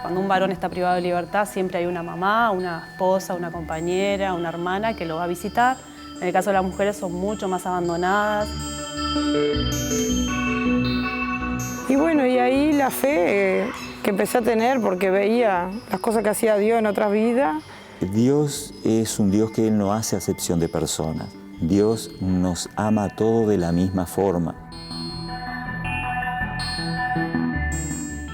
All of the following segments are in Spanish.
Cuando un varón está privado de libertad, siempre hay una mamá, una esposa, una compañera, una hermana que lo va a visitar. En el caso de las mujeres son mucho más abandonadas. Y bueno, y ahí la fe que empecé a tener porque veía las cosas que hacía Dios en otras vidas. Dios es un Dios que Él no hace acepción de personas. Dios nos ama a todos de la misma forma.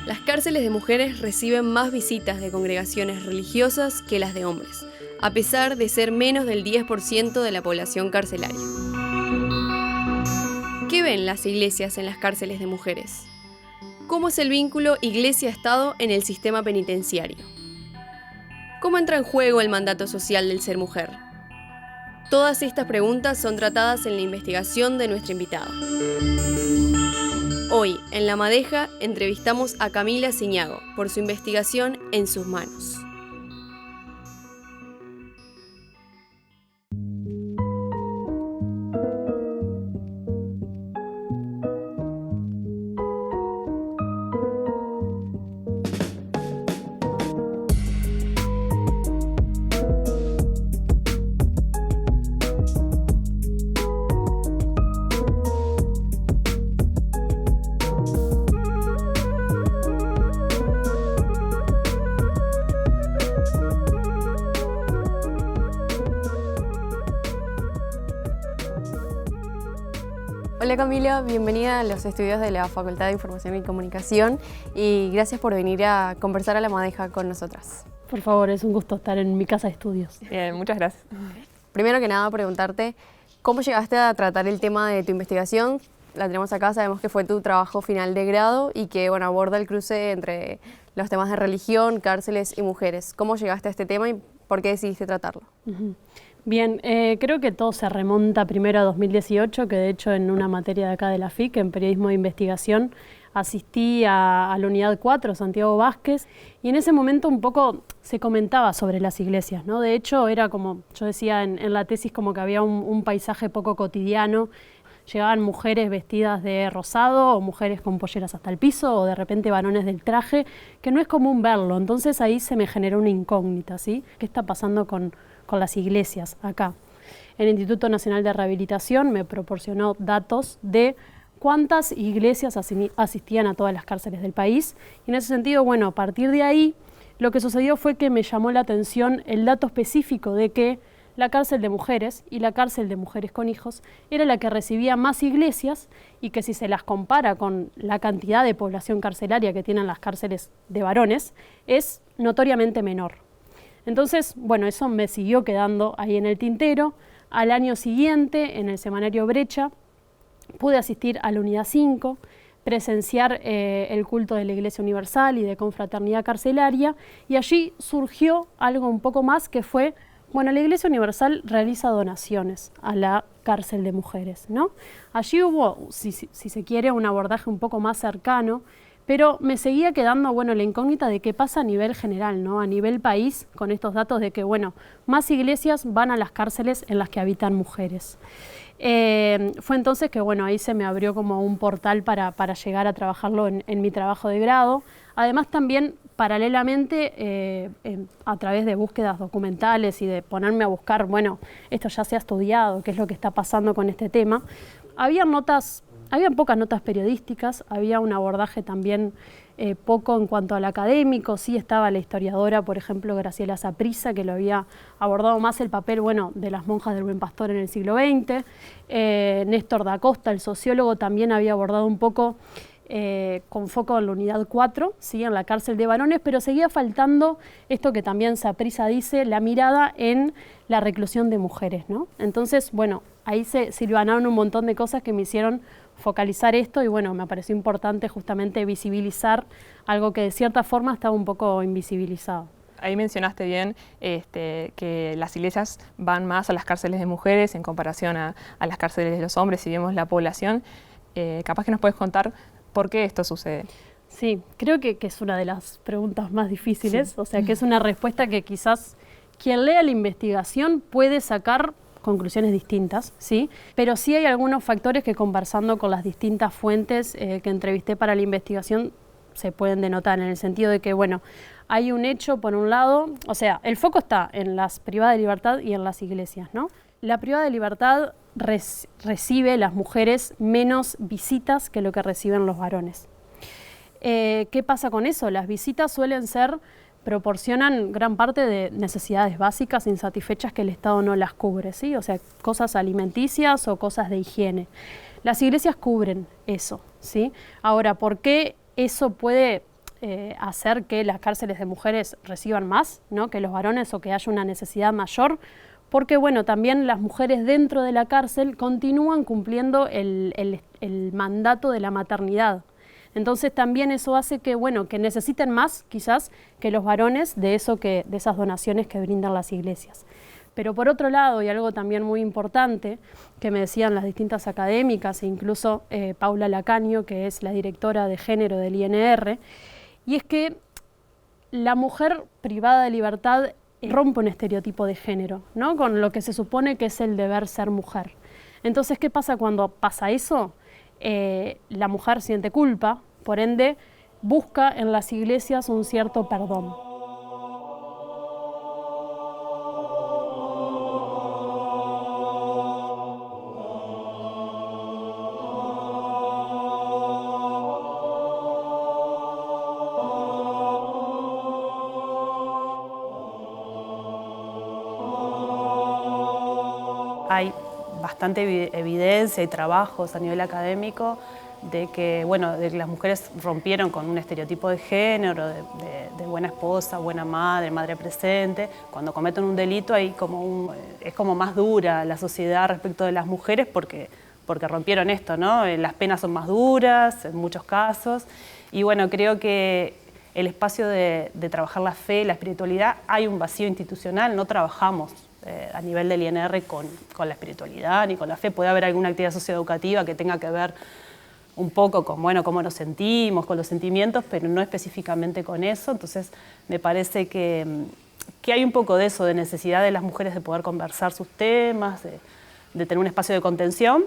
Las cárceles de mujeres reciben más visitas de congregaciones religiosas que las de hombres, a pesar de ser menos del 10% de la población carcelaria. ¿Qué ven las iglesias en las cárceles de mujeres? ¿Cómo es el vínculo iglesia-estado en el sistema penitenciario? ¿Cómo entra en juego el mandato social del ser mujer? Todas estas preguntas son tratadas en la investigación de nuestra invitada. Hoy, en La Madeja, entrevistamos a Camila Ciñago por su investigación En sus manos. Hola Camila, bienvenida a los estudios de la Facultad de Información y Comunicación y gracias por venir a conversar a La Madeja con nosotras. Por favor, es un gusto estar en mi casa de estudios. Bien, muchas gracias. Primero que nada, preguntarte, ¿cómo llegaste a tratar el tema de tu investigación? La tenemos acá, sabemos que fue tu trabajo final de grado y que aborda el cruce entre los temas de religión, cárceles y mujeres. ¿Cómo llegaste a este tema y por qué decidiste tratarlo? Bien, creo que todo se remonta primero a 2018, que de hecho en una materia de acá de la FIC, en Periodismo de Investigación, asistí a la Unidad 4, Santiago Vázquez, y en ese momento un poco se comentaba sobre las iglesias, ¿no? De hecho, era como, yo decía en la tesis, como que había un paisaje poco cotidiano. Llegaban mujeres vestidas de rosado o mujeres con polleras hasta el piso o de repente varones del traje, que no es común verlo. Entonces ahí se me generó una incógnita, ¿sí? ¿Qué está pasando con las iglesias acá? El Instituto Nacional de Rehabilitación me proporcionó datos de cuántas iglesias asistían a todas las cárceles del país. Y en ese sentido, bueno, a partir de ahí, lo que sucedió fue que me llamó la atención el dato específico de que la cárcel de mujeres y la cárcel de mujeres con hijos era la que recibía más iglesias y que si se las compara con la cantidad de población carcelaria que tienen las cárceles de varones, es notoriamente menor. Entonces, bueno, eso me siguió quedando ahí en el tintero. Al año siguiente, en el semanario Brecha, pude asistir a la Unidad 5, presenciar el culto de la Iglesia Universal y de confraternidad carcelaria, y allí surgió algo un poco más que fue, bueno, la Iglesia Universal realiza donaciones a la cárcel de mujeres, ¿no? Allí hubo, si se quiere, un abordaje un poco más cercano, pero me seguía quedando, bueno, la incógnita de qué pasa a nivel general, ¿no? A nivel país, con estos datos de que, bueno, más iglesias van a las cárceles en las que habitan mujeres. Fue entonces que, bueno, ahí se me abrió como un portal para llegar a trabajarlo en mi trabajo de grado. Además, también, paralelamente, a través de búsquedas documentales y de ponerme a buscar, bueno, esto ya se ha estudiado, qué es lo que está pasando con este tema, habían pocas notas periodísticas, había un abordaje también poco en cuanto al académico. Sí estaba la historiadora, por ejemplo, Graciela Saprissa, que lo había abordado más el papel, bueno, de las monjas del Buen Pastor en el siglo XX. Néstor da Costa, el sociólogo, también había abordado un poco con foco en la Unidad 4, ¿sí? En la cárcel de varones, pero seguía faltando esto que también Saprissa dice, la mirada en la reclusión de mujeres, ¿no? Entonces, bueno, ahí se silvanaron un montón de cosas que me hicieron focalizar esto y bueno, me pareció importante justamente visibilizar algo que de cierta forma estaba un poco invisibilizado. Ahí mencionaste bien que las iglesias van más a las cárceles de mujeres en comparación a las cárceles de los hombres, si vemos la población. Capaz que nos puedes contar por qué esto sucede. Sí, creo que es una de las preguntas más difíciles, o sea, que es una respuesta que quizás quien lea la investigación puede sacar conclusiones distintas, ¿sí? Pero sí hay algunos factores que, conversando con las distintas fuentes que entrevisté para la investigación, se pueden denotar, en el sentido de que, bueno, hay un hecho por un lado, o sea, el foco está en las privadas de libertad y en las iglesias, ¿no? La privada de libertad recibe, las mujeres, menos visitas que lo que reciben los varones. ¿Qué pasa con eso? Las visitas proporcionan gran parte de necesidades básicas insatisfechas que el Estado no las cubre, ¿sí? O sea, cosas alimenticias o cosas de higiene. Las iglesias cubren eso, ¿sí? Ahora, ¿por qué eso puede hacer que las cárceles de mujeres reciban más, ¿no?, que los varones, o que haya una necesidad mayor? Porque, bueno, también las mujeres dentro de la cárcel continúan cumpliendo el mandato de la maternidad. Entonces también eso hace que, bueno, que necesiten más quizás que los varones de esas donaciones que brindan las iglesias. Pero por otro lado, y algo también muy importante que me decían las distintas académicas e incluso Paula Lacaño, que es la directora de género del INR, y es que la mujer privada de libertad rompe un estereotipo de género, ¿no?, con lo que se supone que es el deber ser mujer. Entonces, ¿qué pasa cuando pasa eso? La mujer siente culpa, por ende busca en las iglesias un cierto perdón. Hay bastante evidencia y trabajos a nivel académico de que, bueno, de que las mujeres rompieron con un estereotipo de género, de buena esposa, buena madre, madre presente. Cuando cometen un delito es como más dura la sociedad respecto de las mujeres porque rompieron esto, ¿no? Las penas son más duras en muchos casos. Y bueno, creo que el espacio de trabajar la fe, la espiritualidad, hay un vacío institucional, no trabajamos a nivel del INR con la espiritualidad ni con la fe. Puede haber alguna actividad socioeducativa que tenga que ver un poco con, bueno, cómo nos sentimos, con los sentimientos, pero no específicamente con eso. Entonces me parece que hay un poco de eso, de necesidad de las mujeres de poder conversar sus temas, de tener un espacio de contención,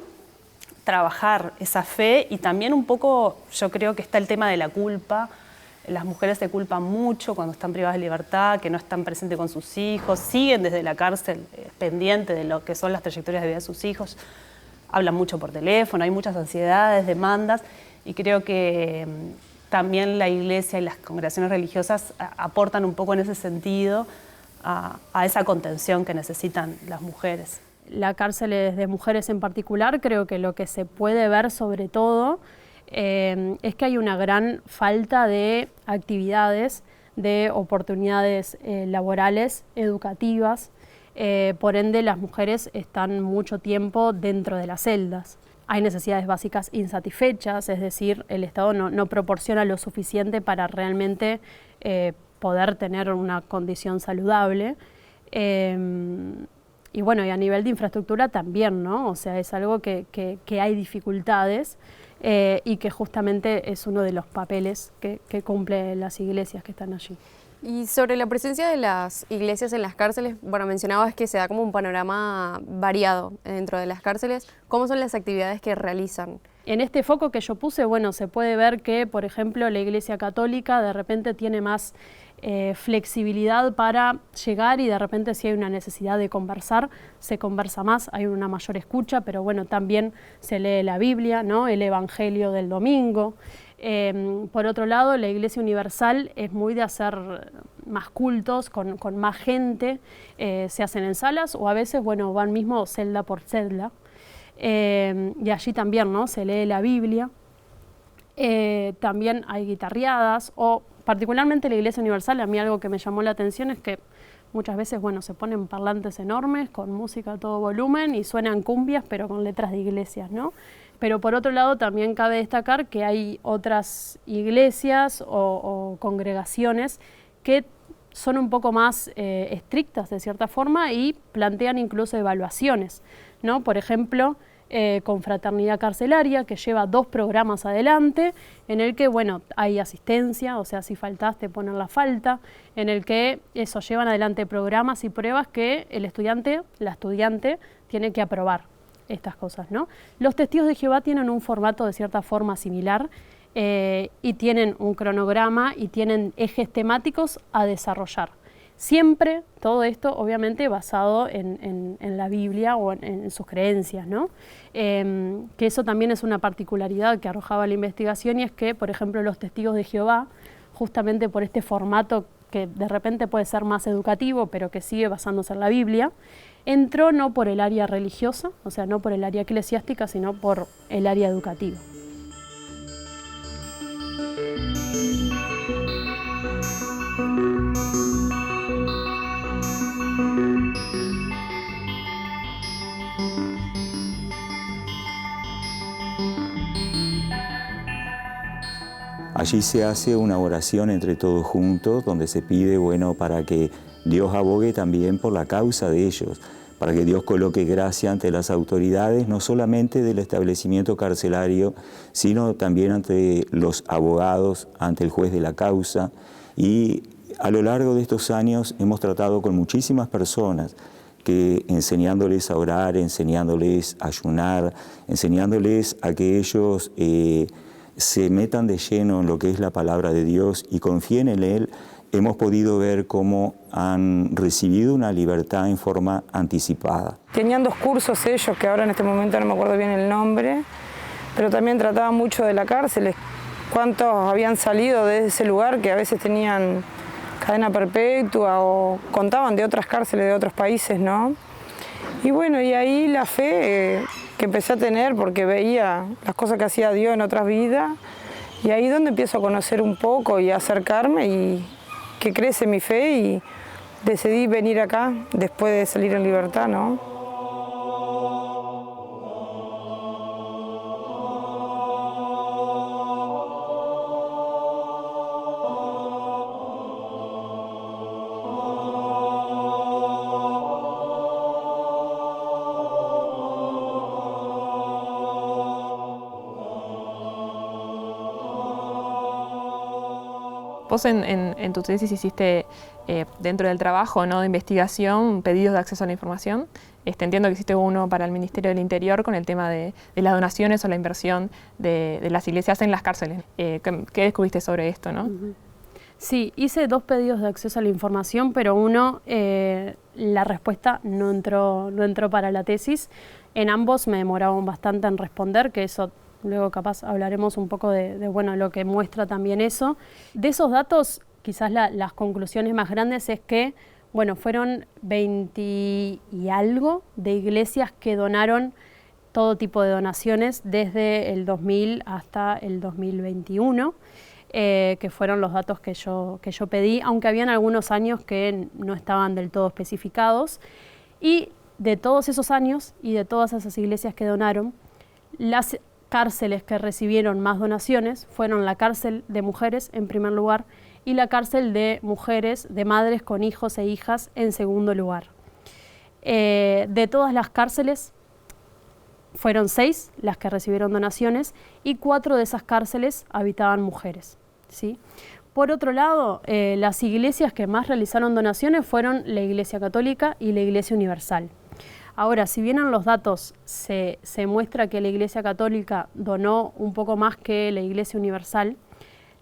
trabajar esa fe, y también un poco, yo creo que está el tema de la culpa. Las mujeres se culpan mucho cuando están privadas de libertad, que no están presentes con sus hijos, siguen desde la cárcel pendientes de lo que son las trayectorias de vida de sus hijos, hablan mucho por teléfono, hay muchas ansiedades, demandas, y creo que también la Iglesia y las congregaciones religiosas aportan un poco en ese sentido a esa contención que necesitan las mujeres. La cárcel de mujeres en particular, creo que lo que se puede ver sobre todo es que hay una gran falta de actividades, de oportunidades laborales, educativas. Por ende, las mujeres están mucho tiempo dentro de las celdas. Hay necesidades básicas insatisfechas, es decir, el Estado no proporciona lo suficiente para realmente poder tener una condición saludable. Y bueno, y a nivel de infraestructura también, ¿no? O sea, es algo que hay dificultades y que justamente es uno de los papeles que cumplen las iglesias que están allí. Y sobre la presencia de las iglesias en las cárceles, bueno, mencionabas que se da como un panorama variado dentro de las cárceles. ¿Cómo son las actividades que realizan? En este foco que yo puse, bueno, se puede ver que, por ejemplo, la Iglesia Católica de repente tiene más flexibilidad para llegar, y de repente si hay una necesidad de conversar, se conversa más, hay una mayor escucha, pero bueno, también se lee la Biblia, ¿no?, el Evangelio del domingo. Por otro lado, la Iglesia Universal es muy de hacer más cultos con más gente, se hacen en salas o a veces, bueno, van mismo celda por celda, y allí también, ¿no?, se lee la Biblia. También hay guitarreadas, o particularmente la Iglesia Universal, a mí algo que me llamó la atención es que muchas veces, bueno, se ponen parlantes enormes con música a todo volumen y suenan cumbias, pero con letras de iglesias, ¿no? Pero por otro lado también cabe destacar que hay otras iglesias o congregaciones que son un poco más estrictas de cierta forma y plantean incluso evaluaciones, ¿no? Por ejemplo, con Fraternidad Carcelaria, que lleva 2 programas adelante, en el que, bueno, hay asistencia, o sea, si faltás te ponen la falta, en el que llevan adelante programas y pruebas que el estudiante, la estudiante, tiene que aprobar estas cosas, ¿no? Los testigos de Jehová tienen un formato de cierta forma similar y tienen un cronograma y tienen ejes temáticos a desarrollar. Siempre todo esto obviamente basado en la Biblia o en sus creencias, ¿no? Que eso también es una particularidad que arrojaba la investigación, y es que, por ejemplo, los testigos de Jehová, justamente por este formato que de repente puede ser más educativo, pero que sigue basándose en la Biblia, entró no por el área religiosa, o sea, no por el área eclesiástica, sino por el área educativa. Allí se hace una oración entre todos juntos, donde se pide, bueno, para que Dios abogue también por la causa de ellos, para que Dios coloque gracia ante las autoridades, no solamente del establecimiento carcelario, sino también ante los abogados, ante el juez de la causa. Y a lo largo de estos años hemos tratado con muchísimas personas que, enseñándoles a orar, enseñándoles a ayunar, enseñándoles a que ellos se metan de lleno en lo que es la palabra de Dios y confíen en Él, hemos podido ver cómo han recibido una libertad en forma anticipada. Tenían 2 cursos ellos, que ahora en este momento no me acuerdo bien el nombre, pero también trataban mucho de la cárcel, cuántos habían salido de ese lugar, que a veces tenían cadena perpetua o contaban de otras cárceles de otros países, ¿no? Y bueno, y ahí la fe que empecé a tener, porque veía las cosas que hacía Dios en otras vidas, y ahí es donde empiezo a conocer un poco y a acercarme, y que crece mi fe, y decidí venir acá después de salir en libertad, ¿no? Vos en tu tesis hiciste, dentro del trabajo, ¿no?, de investigación, pedidos de acceso a la información. Entiendo que hiciste uno para el Ministerio del Interior con el tema de las donaciones o la inversión de las iglesias en las cárceles. ¿Qué descubriste sobre esto, no? Sí, hice 2 pedidos de acceso a la información, pero uno, la respuesta no entró para la tesis. En ambos me demoraban bastante en responder, que eso luego capaz hablaremos un poco de bueno, lo que muestra también eso. De esos datos, quizás las conclusiones más grandes es que, bueno, fueron 20 y algo de iglesias que donaron todo tipo de donaciones desde el 2000 hasta el 2021, que fueron los datos que yo pedí, aunque habían algunos años que no estaban del todo especificados. Y de todos esos años y de todas esas iglesias que donaron, las cárceles que recibieron más donaciones fueron la cárcel de mujeres en primer lugar y la cárcel de mujeres, de madres con hijos e hijas en segundo lugar. De todas las cárceles fueron 6 las que recibieron donaciones y 4 de esas cárceles habitaban mujeres, ¿sí? Por otro lado, las iglesias que más realizaron donaciones fueron la Iglesia Católica y la Iglesia Universal. Ahora, si bien en los datos se muestra que la Iglesia Católica donó un poco más que la Iglesia Universal,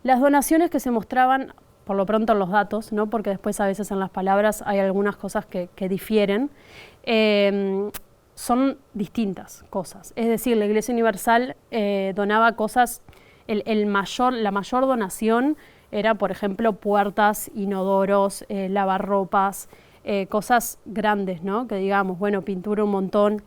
las donaciones que se mostraban, por lo pronto en los datos, ¿no?, porque después a veces en las palabras hay algunas cosas que difieren, son distintas cosas. Es decir, la Iglesia Universal donaba cosas, la mayor donación era, por ejemplo, puertas, inodoros, lavarropas, cosas grandes, ¿no?, que digamos, bueno, pintura un montón.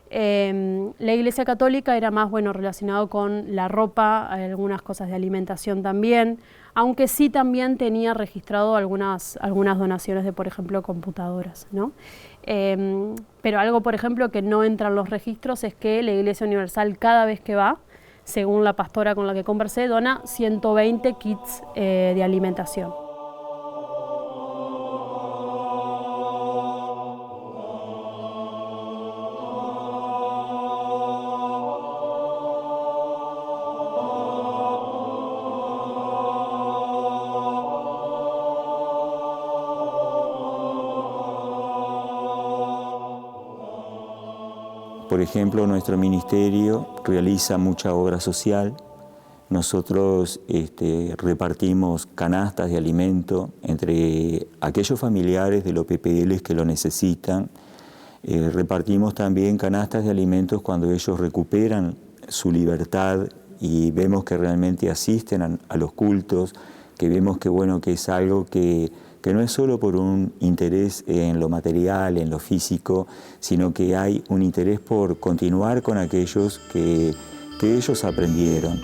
La Iglesia Católica era más, bueno, relacionado con la ropa, algunas cosas de alimentación también, aunque sí también tenía registrado algunas donaciones de, por ejemplo, computadoras, ¿no? Pero algo, por ejemplo, que no entra en los registros es que la Iglesia Universal cada vez que va, según la pastora con la que conversé, dona 120 kits de alimentación. Por ejemplo, nuestro ministerio realiza mucha obra social. Nosotros repartimos canastas de alimento entre aquellos familiares de los PPL que lo necesitan. Repartimos también canastas de alimentos cuando ellos recuperan su libertad y vemos que realmente asisten a los cultos, que vemos que, bueno, que es algo que no es solo por un interés en lo material, en lo físico, sino que hay un interés por continuar con aquellos que ellos aprendieron.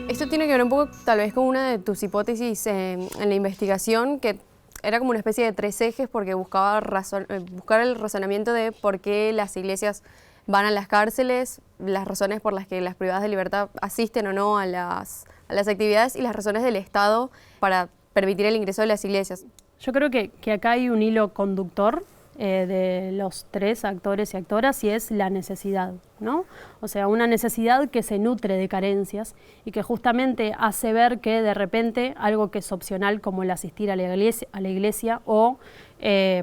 Esto tiene que ver un poco tal vez con una de tus hipótesis en la investigación, que era como una especie de 3 ejes porque buscar el razonamiento de por qué las iglesias van a las cárceles, las razones por las que las privadas de libertad asisten o no a las actividades y las razones del Estado para permitir el ingreso de las iglesias. Yo creo que acá hay un hilo conductor de los 3 actores y actoras y es la necesidad, ¿no? O sea, una necesidad que se nutre de carencias y que justamente hace ver que de repente algo que es opcional como el asistir a la iglesia o,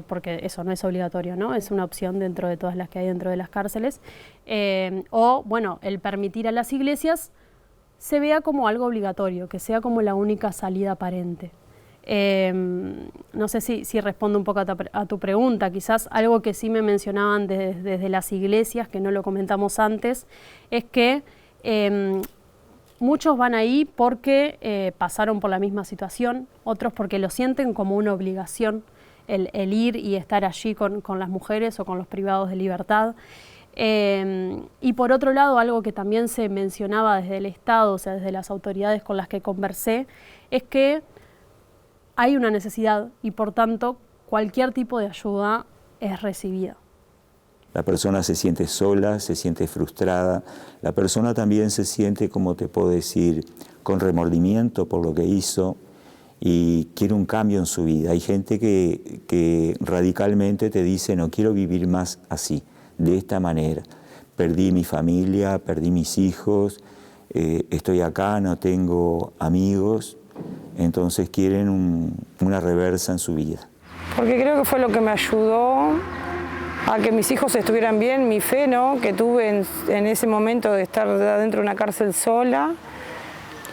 porque eso no es obligatorio, ¿no? Es una opción dentro de todas las que hay dentro de las cárceles, o bueno, el permitir a las iglesias se vea como algo obligatorio, que sea como la única salida aparente. No sé si respondo un poco a tu pregunta, quizás algo que sí me mencionaban desde las iglesias, que no lo comentamos antes, es que muchos van ahí porque pasaron por la misma situación, otros porque lo sienten como una obligación el ir y estar allí con las mujeres o con los privados de libertad. Y por otro lado, algo que también se mencionaba desde el Estado, o sea, desde las autoridades con las que conversé, es que hay una necesidad y por tanto cualquier tipo de ayuda es recibida. La persona se siente sola, se siente frustrada, la persona también se siente, como te puedo decir, con remordimiento por lo que hizo y quiere un cambio en su vida. Hay gente que radicalmente te dice, no quiero vivir más así, de esta manera. Perdí mi familia, perdí mis hijos, estoy acá, no tengo amigos. Entonces quieren una reversa en su vida. Porque creo que fue lo que me ayudó a que mis hijos estuvieran bien, mi fe, ¿no?, que tuve en ese momento de estar dentro de una cárcel sola,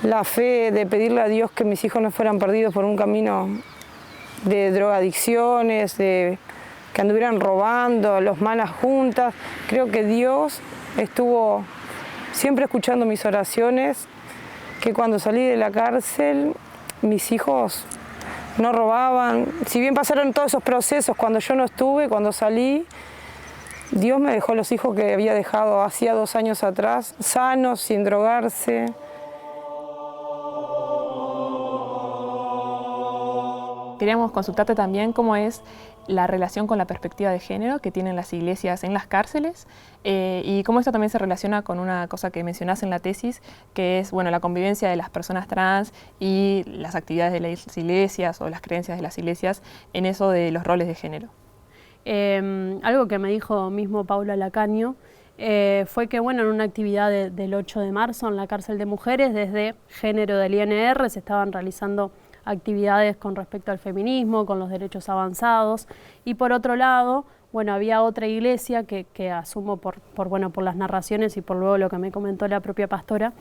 la fe de pedirle a Dios que mis hijos no fueran perdidos por un camino de drogadicciones, de que anduvieran robando, los malas juntas. Creo que Dios estuvo siempre escuchando mis oraciones, que cuando salí de la cárcel mis hijos no robaban. Si bien pasaron todos esos procesos cuando yo no estuve, cuando salí, Dios me dejó los hijos que había dejado hacía 2 años atrás, sanos, sin drogarse. Queríamos consultarte también cómo es la relación con la perspectiva de género que tienen las iglesias en las cárceles y cómo esto también se relaciona con una cosa que mencionás en la tesis, que es, bueno, la convivencia de las personas trans y las actividades de las iglesias o las creencias de las iglesias en eso de los roles de género. Algo que me dijo mismo Paula Lacaño fue que, bueno, en una actividad del 8 de marzo en la cárcel de mujeres, desde género del INR se estaban realizando actividades con respecto al feminismo, con los derechos avanzados, y por otro lado, bueno, había otra iglesia que asumo por las narraciones y por luego lo que me comentó la propia pastora,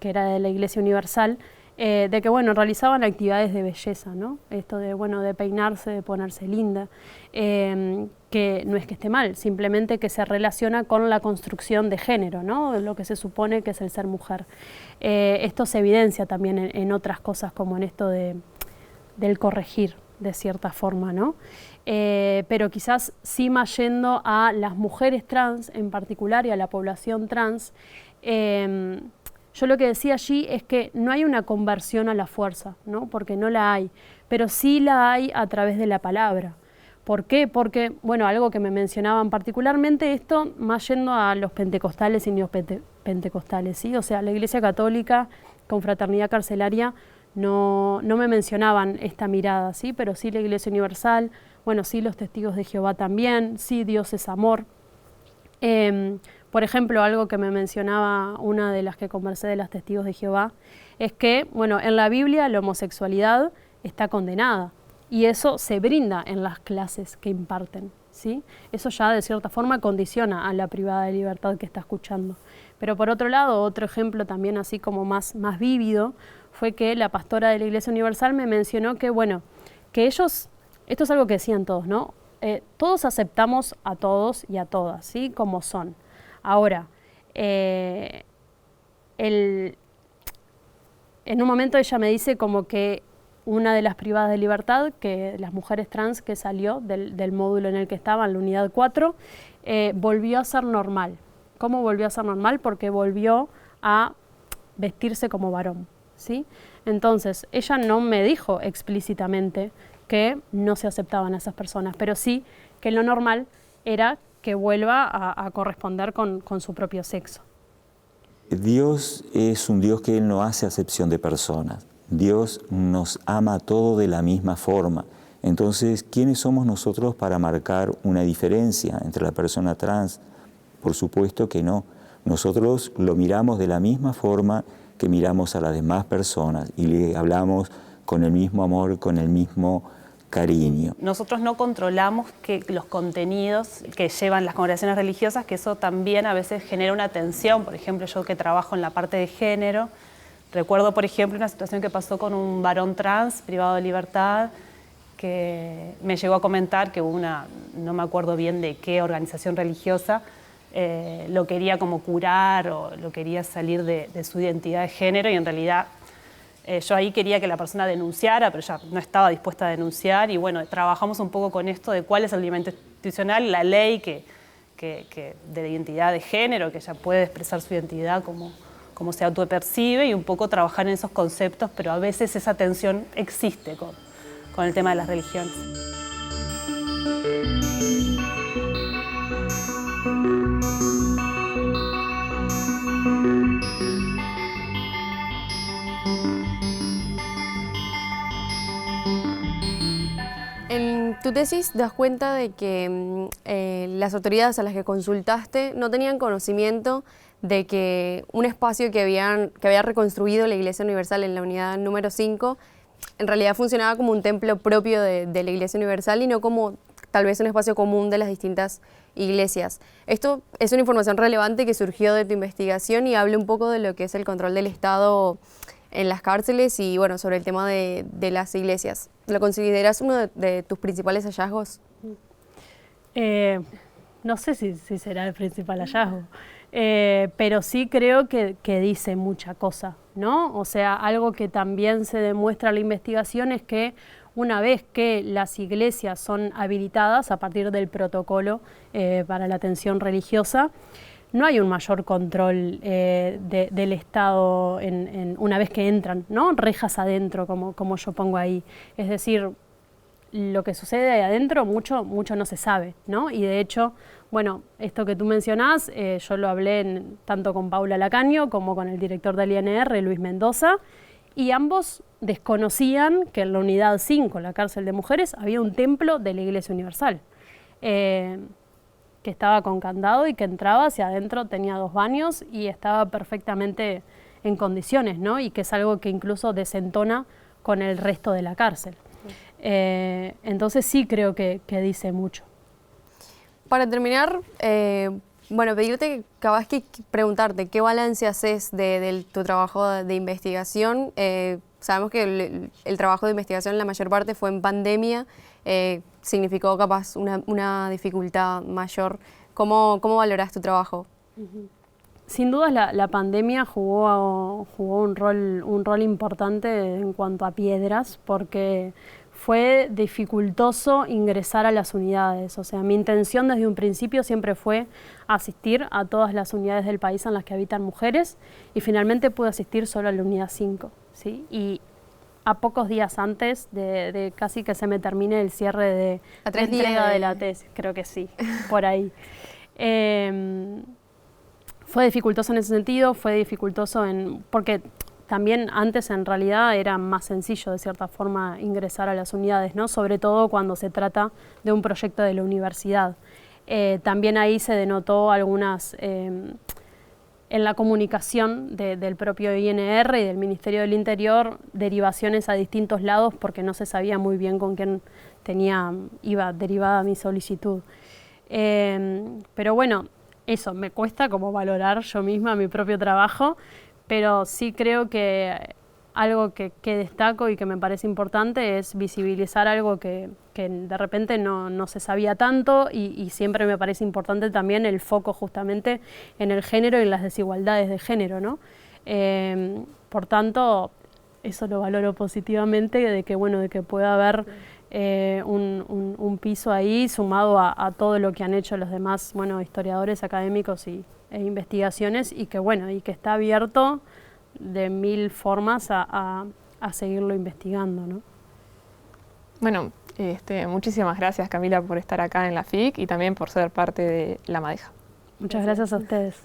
que era de la Iglesia Universal, de que, bueno, realizaban actividades de belleza, ¿no? Esto de, bueno, de peinarse, de ponerse linda, que no es que esté mal, simplemente que se relaciona con la construcción de género, ¿no? Lo que se supone que es el ser mujer. Esto se evidencia también en otras cosas, como en esto del corregir, de cierta forma, ¿no? Pero quizás sí más yendo a las mujeres trans en particular y a la población trans, yo lo que decía allí es que no hay una conversión a la fuerza, ¿no? Porque no la hay, pero sí la hay a través de la palabra. ¿Por qué? Porque, bueno, algo que me mencionaban particularmente, esto más yendo a los pentecostales y neopentecostales, ¿sí? O sea, la Iglesia Católica con fraternidad carcelaria no me mencionaban esta mirada, ¿sí? Pero sí la Iglesia Universal, bueno, sí los testigos de Jehová también, sí Dios es amor. Por ejemplo, algo que me mencionaba una de las que conversé de las testigos de Jehová, es que, bueno, en la Biblia la homosexualidad está condenada y eso se brinda en las clases que imparten, ¿sí? Eso ya de cierta forma condiciona a la privada de libertad que está escuchando. Pero por otro lado, otro ejemplo también así como más vívido, fue que la pastora de la Iglesia Universal me mencionó que, bueno, que ellos, esto es algo que decían todos, ¿no? Todos aceptamos a todos y a todas, ¿sí? Como son. Ahora, en un momento ella me dice como que una de las privadas de libertad, que las mujeres trans que salió del módulo en el que estaban, la unidad 4, volvió a ser normal. ¿Cómo volvió a ser normal? Porque volvió a vestirse como varón, ¿sí? Entonces, ella no me dijo explícitamente que no se aceptaban a esas personas, pero sí que lo normal era que vuelva a corresponder con su propio sexo. Dios es un Dios que Él no hace acepción de personas. Dios nos ama a todos de la misma forma. Entonces, ¿quiénes somos nosotros para marcar una diferencia entre la persona trans? Por supuesto que no. Nosotros lo miramos de la misma forma que miramos a las demás personas y le hablamos con el mismo amor, con el mismo cariño. Nosotros no controlamos que los contenidos que llevan las congregaciones religiosas, que eso también a veces genera una tensión. Por ejemplo, yo que trabajo en la parte de género, recuerdo, por ejemplo, una situación que pasó con un varón trans privado de libertad, que me llegó a comentar que no me acuerdo bien de qué organización religiosa, lo quería como curar o lo quería salir de su identidad de género, y en realidad yo ahí quería que la persona denunciara, pero ya no estaba dispuesta a denunciar, y bueno, trabajamos un poco con esto de cuál es el lineamiento institucional, la ley que de la identidad de género, que ella puede expresar su identidad como se autopercibe, y un poco trabajar en esos conceptos, pero a veces esa tensión existe con el tema de las religiones. En tu tesis das cuenta de que las autoridades a las que consultaste no tenían conocimiento de que un espacio que había reconstruido la Iglesia Universal en la unidad número 5 en realidad funcionaba como un templo propio de la Iglesia Universal y no como tal vez un espacio común de las distintas iglesias. Esto es una información relevante que surgió de tu investigación y habla un poco de lo que es el control del Estado en las cárceles y bueno, sobre el tema de las iglesias. ¿Lo consideras uno de tus principales hallazgos? No sé si será el principal hallazgo, pero sí creo que dice mucha cosa, ¿no? O sea, algo que también se demuestra en la investigación es que una vez que las iglesias son habilitadas a partir del protocolo para la atención religiosa, no hay un mayor control del Estado una vez que entran, ¿no? Rejas adentro, como yo pongo ahí. Es decir, lo que sucede ahí adentro mucho no se sabe, ¿no? Y de hecho, bueno, esto que tú mencionás, yo lo hablé tanto con Paula Lacaño como con el director del INR, Luis Mendoza, y ambos desconocían que en la unidad 5, la cárcel de mujeres, había un templo de la Iglesia Universal, que estaba con candado y que entraba hacia adentro, tenía 2 baños y estaba perfectamente en condiciones, ¿no? Y que es algo que incluso desentona con el resto de la cárcel. Entonces sí creo que dice mucho. Para terminar, bueno, pedirte, capaz que preguntarte, ¿qué balance haces de tu trabajo de investigación? Sabemos que el trabajo de investigación la mayor parte fue en pandemia, significó capaz una dificultad mayor. ¿Cómo valorás tu trabajo? Sin duda la pandemia jugó un rol importante en cuanto a piedras, porque fue dificultoso ingresar a las unidades. O sea, mi intención desde un principio siempre fue asistir a todas las unidades del país en las que habitan mujeres y finalmente pude asistir solo a la unidad 5, ¿sí? Y a pocos días antes de casi que se me termine el cierre de entrega de la tesis, creo que sí, por ahí. Fue dificultoso en ese sentido, fue dificultoso porque también antes en realidad era más sencillo de cierta forma ingresar a las unidades, ¿no? Sobre todo cuando se trata de un proyecto de la universidad. También ahí se denotó algunas, en la comunicación del propio INR y del Ministerio del Interior, derivaciones a distintos lados porque no se sabía muy bien con quién iba derivada mi solicitud. Pero bueno, eso, me cuesta como valorar yo misma mi propio trabajo, pero sí creo que algo que destaco y que me parece importante es visibilizar algo que de repente no se sabía tanto y siempre me parece importante también el foco justamente en el género y en las desigualdades de género, ¿no? Por tanto, eso lo valoro positivamente, de que pueda haber un piso ahí sumado a todo lo que han hecho los demás historiadores académicos e investigaciones y que está abierto de mil formas a seguirlo investigando, ¿no? Bueno, muchísimas gracias, Camila, por estar acá en la FIC y también por ser parte de La Madeja. Muchas gracias a ustedes.